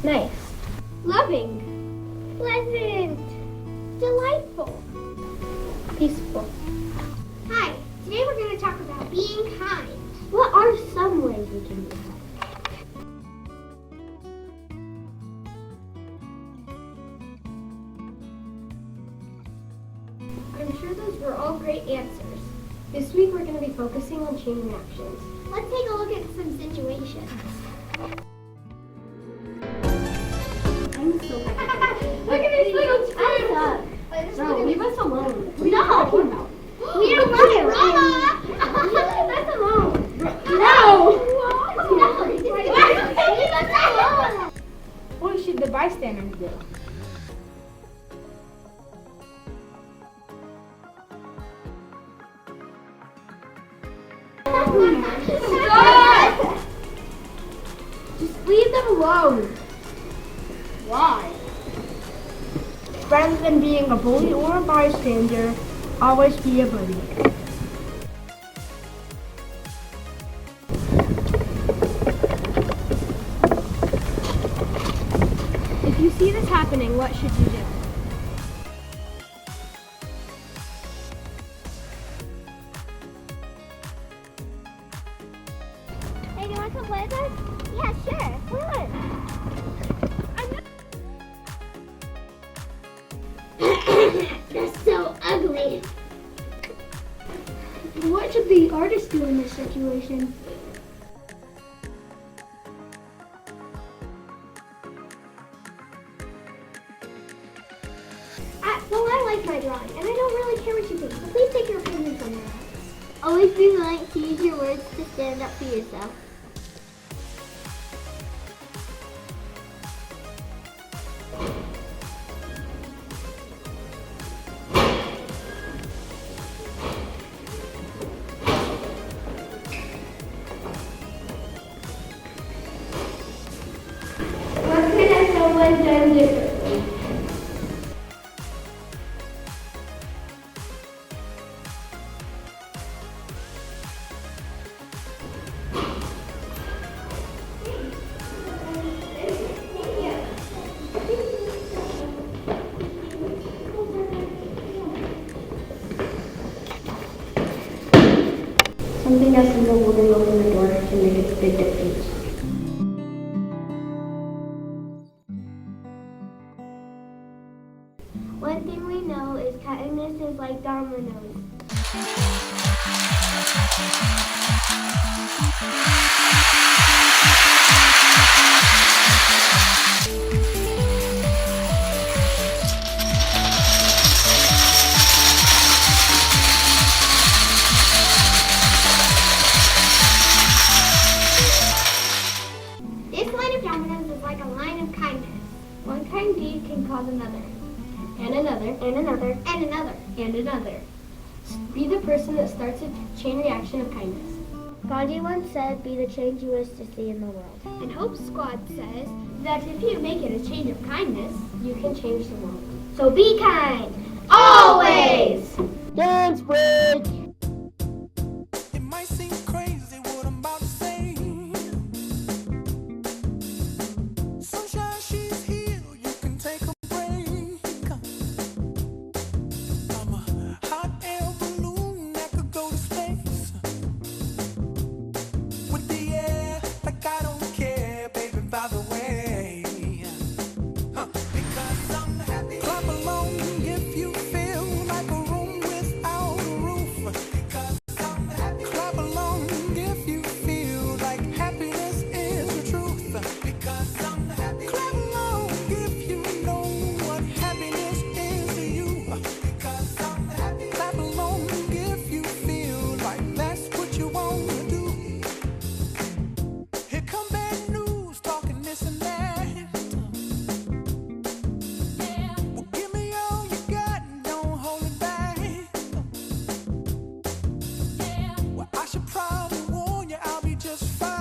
Nice. Loving. Pleasant. Delightful. Peaceful. Hi, today we're going to talk about being kind. What are some ways we can be kind? I'm sure those were all great answers. This week we're going to be focusing on chain reactions. Let's take a look at some situations. I'm so Look at this little I twin. suck. No, leave us alone. No. We don't want drama. Leave us alone. No. What should the bystanders do? Stop! Just leave them alone. Why? Rather than being a bully or a bystander, always be a buddy. If you see this happening, what should you do? Hey, do you want to play with us? Yeah, sure. Come on. That's so ugly. What should the artist do in this situation? Well, I like my drawing, and I don't really care what you think, so please take your opinion somewhere else. Always be willing to use your words to stand up for yourself. What could have someone done differently? Something as simple holding open the door can make a big difference. One thing we know is kindness is like dominoes. This line of dominoes is like a line of kindness. One kind deed can cause another, and another, And another, and another. and another. Be the person that starts a chain reaction of kindness. Gandhi once said, be the change you wish to see in the world. And Hope Squad says that if you make it a change of kindness, You can change the world. so be kind. Always! Dance break! It might seem crazy what I'm about to say. Sunshine, she's here. You can take a break. I'm a hot air balloon that could go to space. With the air, like I don't care, baby, by the way. Because I'm happy. Clap along if you feel like a room without a roof. Because I'm happy. Clap along if you feel like happiness is the truth. Because I'm happy. Clap along if you know what happiness is to you. Because I'm happy. Clap along if you feel like that's what you want to do. Here come bad news, talking this and that. Well, give me all you got and don't hold it back. Well, I should probably warn you, I'll be just fine.